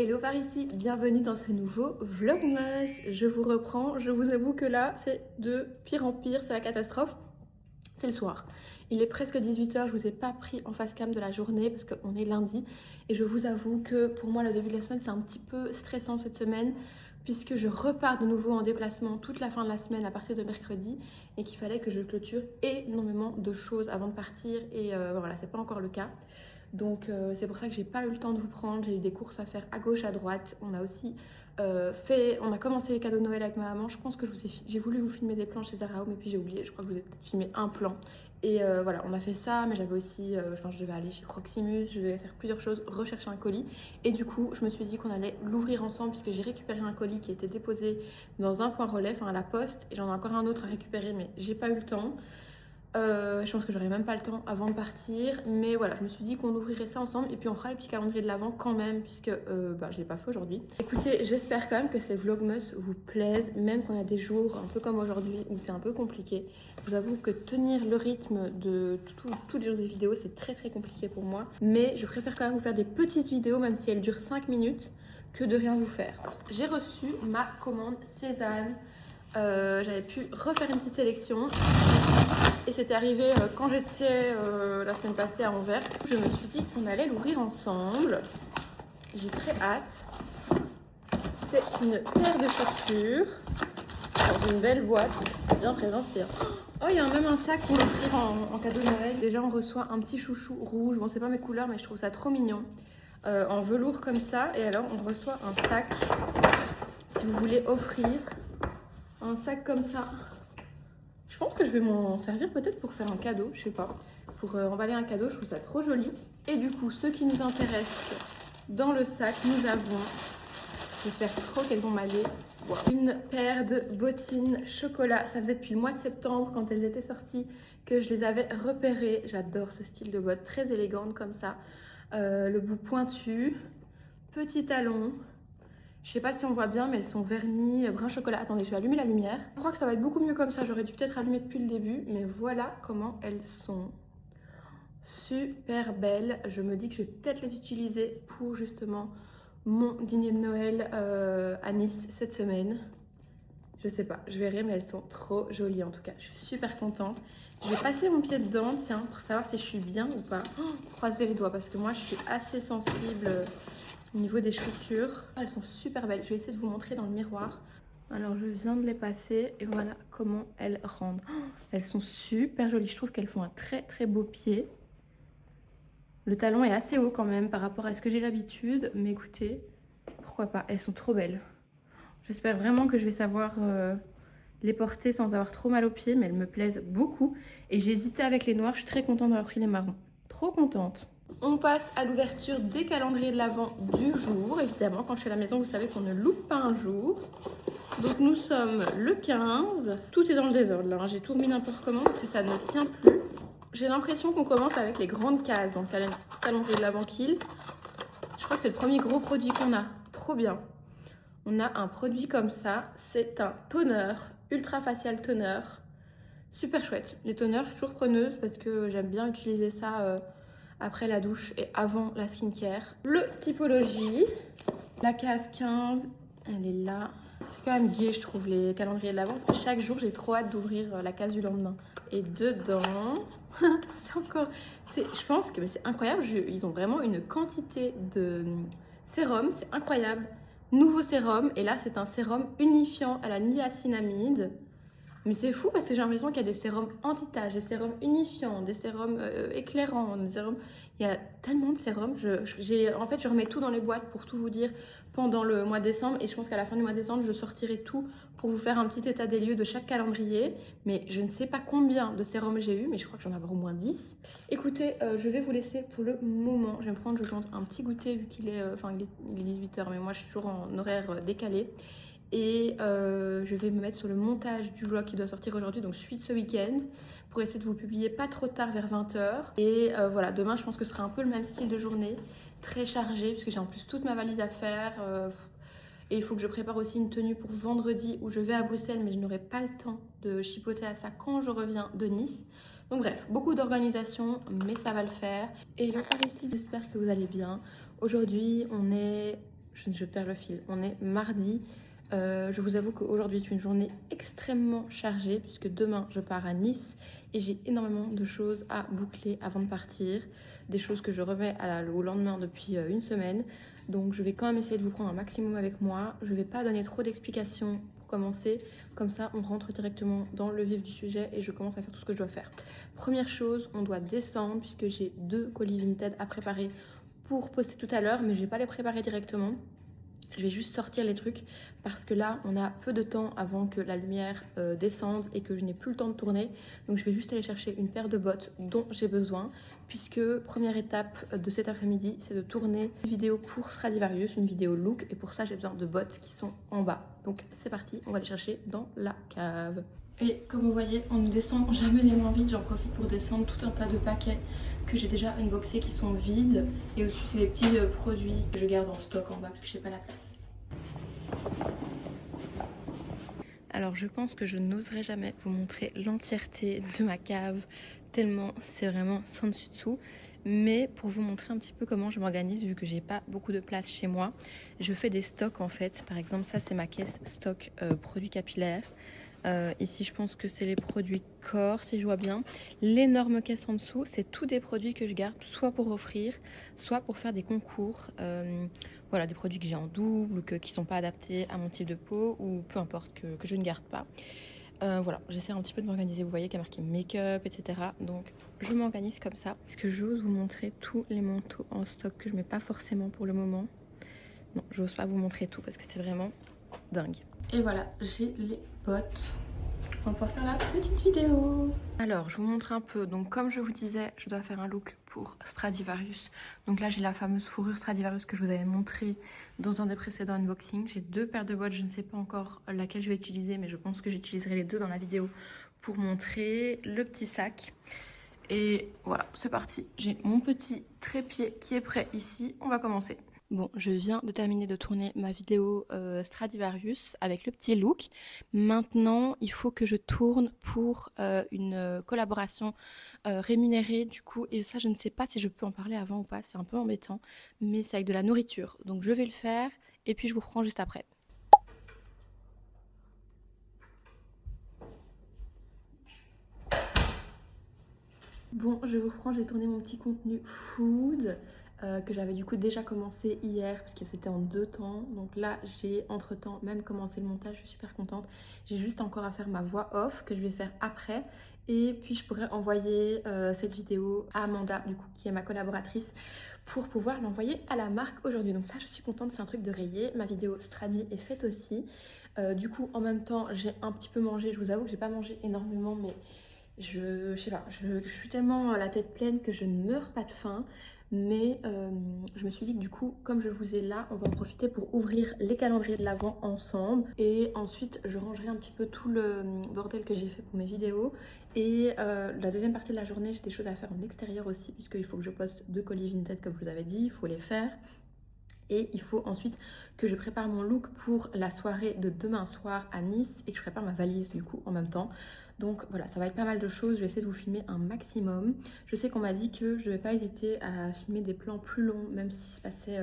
Hello par ici, bienvenue dans ce nouveau vlogmas. Je vous reprends, je vous avoue que là c'est de pire en pire, c'est la catastrophe. C'est le soir, il est presque 18h, je vous ai pas pris en face cam de la journée parce qu'on est lundi. Et je vous avoue que pour moi le début de la semaine c'est un petit peu stressant cette semaine, puisque je repars de nouveau en déplacement toute la fin de la semaine à partir de mercredi et qu'il fallait que je clôture énormément de choses avant de partir et voilà, c'est pas encore le cas. Donc c'est pour ça que j'ai pas eu le temps de vous prendre, j'ai eu des courses à faire à gauche, à droite. On a aussi on a commencé les cadeaux de Noël avec ma maman. Je pense que j'ai voulu vous filmer des plans chez Zara Home mais puis j'ai oublié, je crois que je vous ai peut-être filmé un plan. Et voilà, on a fait ça, mais j'avais aussi, je devais aller chez Proximus, je devais faire plusieurs choses, rechercher un colis. Et du coup, je me suis dit qu'on allait l'ouvrir ensemble puisque j'ai récupéré un colis qui était déposé dans un point relais, enfin à la poste. Et j'en ai encore un autre à récupérer, mais j'ai pas eu le temps. Je pense que j'aurai même pas le temps avant de partir, mais voilà, je me suis dit qu'on ouvrirait ça ensemble et puis on fera le petit calendrier de l'avant quand même, puisque je l'ai pas fait aujourd'hui. Écoutez, j'espère quand même que ces vlogmas vous plaisent, même quand il y a des jours un peu comme aujourd'hui où c'est un peu compliqué. Je vous avoue que tenir le rythme de tous les jours des vidéos, c'est très compliqué pour moi, mais je préfère quand même vous faire des petites vidéos, même si elles durent 5 minutes, que de rien vous faire. J'ai reçu ma commande Cézanne. J'avais pu refaire une petite sélection et c'était arrivé quand j'étais la semaine passée à Anvers. Je me suis dit qu'on allait l'ouvrir ensemble. J'ai très hâte. C'est une paire de chaussures dans une belle boîte, bien présentée. Oh, il y a même un sac pour l'offrir en cadeau de Noël. Déjà on reçoit un petit chouchou rouge, bon c'est pas mes couleurs mais je trouve ça trop mignon, en velours comme ça. Et alors on reçoit un sac si vous voulez offrir un sac comme ça. Je pense que je vais m'en servir peut-être pour faire un cadeau, je sais pas. Pour emballer un cadeau, je trouve ça trop joli. Et du coup, ce qui nous intéresse dans le sac, nous avons, j'espère trop qu'elles vont m'aller, une paire de bottines chocolat. Ça faisait depuis le mois de septembre, quand elles étaient sorties, que je les avais repérées. J'adore ce style de bottes, très élégante comme ça. Le bout pointu, petit talon. Je sais pas si on voit bien, mais elles sont vernies brun chocolat. Attendez, je vais allumer la lumière. Je crois que ça va être beaucoup mieux comme ça. J'aurais dû peut-être allumer depuis le début, mais voilà comment elles sont. Super belles. Je me dis que je vais peut-être les utiliser pour justement mon dîner de Noël à Nice cette semaine. Je sais pas, je verrai, mais elles sont trop jolies en tout cas. Je suis super contente. Je vais passer mon pied dedans, tiens, pour savoir si je suis bien ou pas. Oh, croisez les doigts parce que moi je suis assez sensible au niveau des chaussures. Elles sont super belles. Je vais essayer de vous montrer dans le miroir. Alors je viens de les passer et voilà comment elles rendent. Oh, elles sont super jolies. Je trouve qu'elles font un très beau pied. Le talon est assez haut quand même par rapport à ce que j'ai l'habitude. Mais écoutez, pourquoi pas. Elles sont trop belles. J'espère vraiment que je vais savoir les porter sans avoir trop mal aux pieds. Mais elles me plaisent beaucoup. Et j'ai hésité avec les noirs. Je suis très contente d'avoir pris les marrons. Trop contente. On passe à l'ouverture des calendriers de l'Avent du jour. Évidemment, quand je suis à la maison, vous savez qu'on ne loupe pas un jour. Donc nous sommes le 15. Tout est dans le désordre là, hein. J'ai tout remis n'importe comment parce que ça ne tient plus. J'ai l'impression qu'on commence avec les grandes cases dans le calendrier de l'Avent Kills. Je crois que c'est le premier gros produit qu'on a. Trop bien. On a un produit comme ça. C'est un toner, Ultra Facial Toner. Super chouette. Les toners, je suis toujours preneuse parce que j'aime bien utiliser ça après la douche et avant la skincare. Le typologie, la case 15, elle est là. C'est quand même gai, je trouve, les calendriers de l'Avent parce que chaque jour, j'ai trop hâte d'ouvrir la case du lendemain. Et dedans, c'est encore... Je pense que c'est incroyable, ils ont vraiment une quantité de sérum, c'est incroyable. Nouveau sérum, et là, c'est un sérum unifiant à la niacinamide. Mais c'est fou parce que j'ai l'impression qu'il y a des sérums anti-taches, des sérums unifiants, des sérums éclairants, des sérums... Il y a tellement de sérums. En fait, je remets tout dans les boîtes pour tout vous dire pendant le mois de décembre. Et je pense qu'à la fin du mois de décembre, je sortirai tout pour vous faire un petit état des lieux de chaque calendrier. Mais je ne sais pas combien de sérums j'ai eu, mais je crois que j'en ai au moins 10. Écoutez, je vais vous laisser pour le moment. Je vais me prendre, je pense, un petit goûter vu qu'il est... il est 18h, mais moi, je suis toujours en horaire décalé. Et je vais me mettre sur le montage du vlog qui doit sortir aujourd'hui, donc suite ce week-end, pour essayer de vous publier pas trop tard vers 20h. Et voilà, demain je pense que ce sera un peu le même style de journée, très chargée, parce que j'ai en plus toute ma valise à faire. Et il faut que je prépare aussi une tenue pour vendredi où je vais à Bruxelles, mais je n'aurai pas le temps de chipoter à ça quand je reviens de Nice. Donc bref, beaucoup d'organisation, mais ça va le faire. Et là par ici, j'espère que vous allez bien. Aujourd'hui, on est... je perds le fil. On est mardi. Je vous avoue qu'aujourd'hui est une journée extrêmement chargée puisque demain je pars à Nice et j'ai énormément de choses à boucler avant de partir. Des choses que je remets au lendemain depuis une semaine. Donc je vais quand même essayer de vous prendre un maximum avec moi. Je ne vais pas donner trop d'explications pour commencer. Comme ça on rentre directement dans le vif du sujet et je commence à faire tout ce que je dois faire. Première chose, on doit descendre puisque j'ai 2 colis Vinted à préparer pour poster tout à l'heure, mais je vais pas les préparer directement. Je vais juste sortir les trucs parce que là, on a peu de temps avant que la lumière descende et que je n'ai plus le temps de tourner. Donc je vais juste aller chercher une paire de bottes dont j'ai besoin puisque première étape de cet après-midi, c'est de tourner une vidéo pour Stradivarius, une vidéo look. Et pour ça, j'ai besoin de bottes qui sont en bas. Donc c'est parti, on va les chercher dans la cave. Et comme vous voyez, on ne descend jamais les mains vides. J'en profite pour descendre tout un tas de paquets que j'ai déjà unboxés qui sont vides. Et au-dessus, c'est des petits produits que je garde en stock en bas parce que je n'ai pas la place. Alors je pense que je n'oserai jamais vous montrer l'entièreté de ma cave tellement c'est vraiment sans dessus dessous. Mais pour vous montrer un petit peu comment je m'organise vu que j'ai pas beaucoup de place chez moi, je fais des stocks en fait. Par exemple ça c'est ma caisse stock produits capillaires. Ici je pense que c'est les produits corps si je vois bien. L'énorme caisse en dessous c'est tous des produits que je garde soit pour offrir, soit pour faire des concours. Voilà, des produits que j'ai en double ou qui ne sont pas adaptés à mon type de peau ou peu importe que je ne garde pas. Voilà, j'essaie un petit peu de m'organiser. Vous voyez qu'il y a marqué make-up, etc. Donc je m'organise comme ça. Est-ce que j'ose vous montrer tous les manteaux en stock que je mets pas forcément pour le moment? Non, j'ose pas vous montrer tout parce que c'est vraiment dingue. Et voilà, j'ai les bottes. On va pouvoir faire la petite vidéo. Alors, je vous montre un peu. Donc, comme je vous disais, je dois faire un look pour Stradivarius. Donc là, j'ai la fameuse fourrure Stradivarius que je vous avais montrée dans un des précédents unboxings. J'ai 2 paires de bottes. Je ne sais pas encore laquelle je vais utiliser, mais je pense que j'utiliserai les 2 dans la vidéo pour montrer le petit sac. Et voilà, c'est parti. J'ai mon petit trépied qui est prêt ici. On va commencer. Bon, je viens de terminer de tourner ma vidéo Stradivarius avec le petit look. Maintenant, il faut que je tourne pour une collaboration rémunérée du coup. Et ça, je ne sais pas si je peux en parler avant ou pas. C'est un peu embêtant, mais c'est avec de la nourriture. Donc je vais le faire et puis je vous reprends juste après. Bon, je vous reprends, j'ai tourné mon petit contenu food que j'avais du coup déjà commencé hier parce que c'était en 2 temps. Donc là, j'ai entre-temps même commencé le montage, je suis super contente. J'ai juste encore à faire ma voix off que je vais faire après. Et puis je pourrais envoyer cette vidéo à Amanda, du coup, qui est ma collaboratrice, pour pouvoir l'envoyer à la marque aujourd'hui. Donc ça, je suis contente, c'est un truc de rayé. Ma vidéo Stradi est faite aussi. Du coup, en même temps, j'ai un petit peu mangé. Je vous avoue que j'ai pas mangé énormément, mais je sais pas, je suis tellement la tête pleine que je ne meurs pas de faim. Mais je me suis dit que du coup, comme je vous ai là, on va en profiter pour ouvrir les calendriers de l'Avent ensemble. Et ensuite, je rangerai un petit peu tout le bordel que j'ai fait pour mes vidéos. Et la deuxième partie de la journée, j'ai des choses à faire en extérieur aussi, puisqu'il faut que je poste 2 colis Vinted comme je vous avais dit, il faut les faire. Et il faut ensuite que je prépare mon look pour la soirée de demain soir à Nice et que je prépare ma valise du coup en même temps. Donc voilà, ça va être pas mal de choses, je vais essayer de vous filmer un maximum. Je sais qu'on m'a dit que je ne vais pas hésiter à filmer des plans plus longs, même si se passait,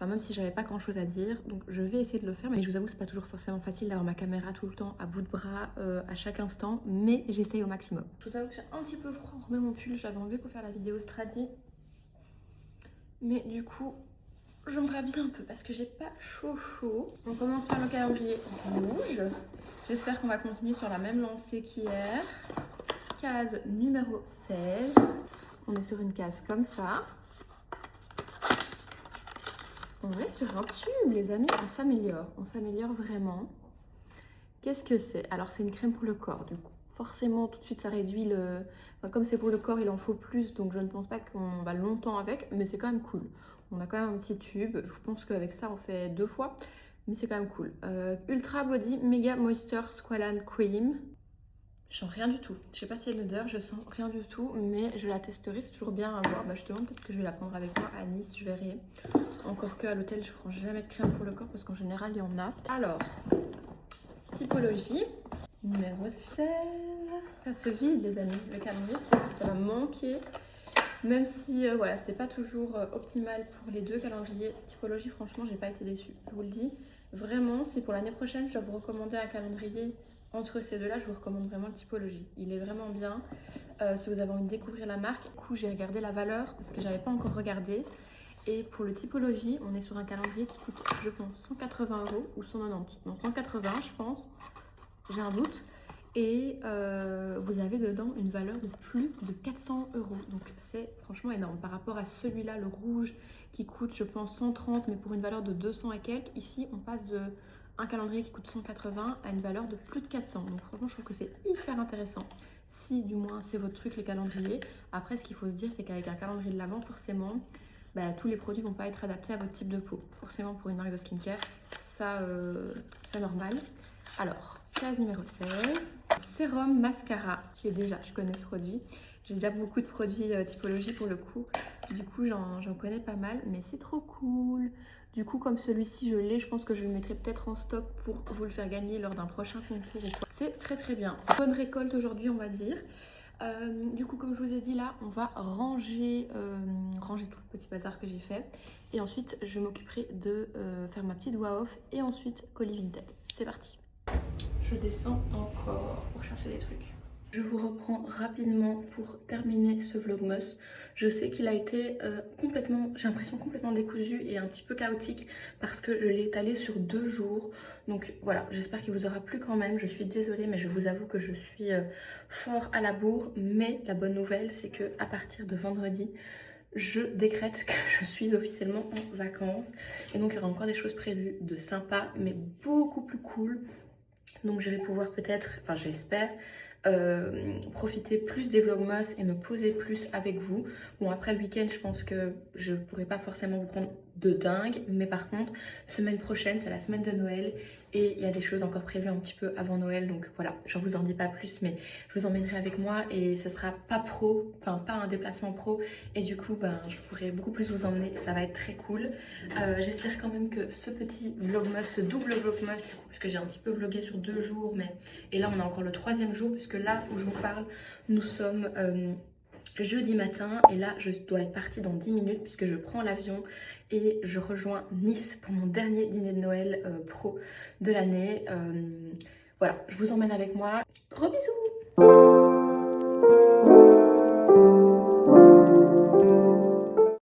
même si j'avais pas grand chose à dire. Donc je vais essayer de le faire, mais je vous avoue c'est pas toujours forcément facile d'avoir ma caméra tout le temps à bout de bras à chaque instant, mais j'essaye au maximum. Je vous avoue que j'ai un petit peu froid, on remet mon pull, j'avais enlevé pour faire la vidéo Stradi. Mais du coup, je me rhabille un peu parce que j'ai pas chaud. On commence par le calendrier rouge. J'espère qu'on va continuer sur la même lancée qu'hier. Case numéro 16. On est sur une case comme ça. On est sur un tube, les amis. On s'améliore. On s'améliore vraiment. Qu'est-ce que c'est? Alors, c'est une crème pour le corps, du coup. Forcément, tout de suite, ça réduit le... Enfin, comme c'est pour le corps, il en faut plus. Donc, je ne pense pas qu'on va longtemps avec. Mais c'est quand même cool. On a quand même un petit tube. Je pense qu'avec ça, on fait 2 fois. Mais c'est quand même cool. Ultra Body Mega Moisture Squalane Cream. Je sens rien du tout. Je sais pas s'il y a une odeur, je sens rien du tout. Mais je la testerai, c'est toujours bien à voir. Bah, justement, peut-être que je vais la prendre avec moi à Nice, je verrai. Encore qu'à l'hôtel, je prends jamais de crème pour le corps parce qu'en général, il y en a. Alors, typologie. Numéro 16. Ça se vide, les amis. Le calendrier, ça va manquer. Même si voilà, c'était pas toujours optimal pour les deux calendriers. Typologie, franchement, j'ai pas été déçue. Je vous le dis, vraiment, si pour l'année prochaine, je dois vous recommander un calendrier entre ces deux-là, je vous recommande vraiment le Typologie. Il est vraiment bien. Si vous avez envie de découvrir la marque, du coup, j'ai regardé la valeur parce que j'avais pas encore regardé. Et pour le Typologie, on est sur un calendrier qui coûte, je pense, 180 € ou 190. Non, 180, je pense. J'ai un doute. Et vous avez dedans une valeur de plus de 400 €. Donc c'est franchement énorme. Par rapport à celui-là, le rouge, qui coûte, je pense, 130, mais pour une valeur de 200 et quelques. Ici, on passe de un calendrier qui coûte 180 à une valeur de plus de 400. Donc franchement, je trouve que c'est hyper intéressant. Si du moins c'est votre truc, les calendriers. Après, ce qu'il faut se dire, c'est qu'avec un calendrier de l'Avent, forcément, bah, tous les produits ne vont pas être adaptés à votre type de peau. Forcément, pour une marque de skincare, ça, c'est normal. Alors, case numéro 16, sérum mascara. Je connais ce produit. J'ai déjà beaucoup de produits Typologie pour le coup. Du coup, j'en connais pas mal, mais c'est trop cool. Du coup, comme celui-ci, je l'ai, je pense que je le mettrai peut-être en stock pour vous le faire gagner lors d'un prochain concours ou quoi. C'est très très bien. Bonne récolte aujourd'hui, on va dire. Du coup, comme je vous ai dit, là, on va ranger tout le petit bazar que j'ai fait. Et ensuite, je m'occuperai de faire ma petite voix off et ensuite colis Vinted. C'est parti. Je descends encore pour chercher des trucs. Je vous reprends rapidement pour terminer ce vlogmas. Je sais qu'il a été complètement, j'ai l'impression complètement décousu et un petit peu chaotique parce que je l'ai étalé sur 2 jours. Donc voilà, j'espère qu'il vous aura plu quand même. Je suis désolée, mais je vous avoue que je suis fort à la bourre. Mais la bonne nouvelle, c'est que à partir de vendredi, je décrète que je suis officiellement en vacances. Et donc il y aura encore des choses prévues de sympa, mais beaucoup plus cool. Donc je vais pouvoir peut-être, enfin j'espère, profiter plus des vlogmas et me poser plus avec vous. Bon, après le week-end, je pense que je pourrai pas forcément vous prendre de dingue, mais par contre, semaine prochaine, c'est la semaine de Noël et il y a des choses encore prévues un petit peu avant Noël. Donc voilà, je vous en dis pas plus, mais je vous emmènerai avec moi et ce sera pas pro, enfin pas un déplacement pro, et du coup, ben, je pourrai beaucoup plus vous emmener. Ça va être très cool. J'espère quand même que ce petit vlogmas, ce double vlogmas, du coup, puisque j'ai un petit peu vlogué sur 2 jours, mais et là on a encore le 3e jour, puisque là où je vous parle, nous sommes jeudi matin et là je dois être partie dans 10 minutes puisque je prends l'avion et je rejoins Nice pour mon dernier dîner de Noël pro de l'année. Voilà, je vous emmène avec moi. Gros bisous!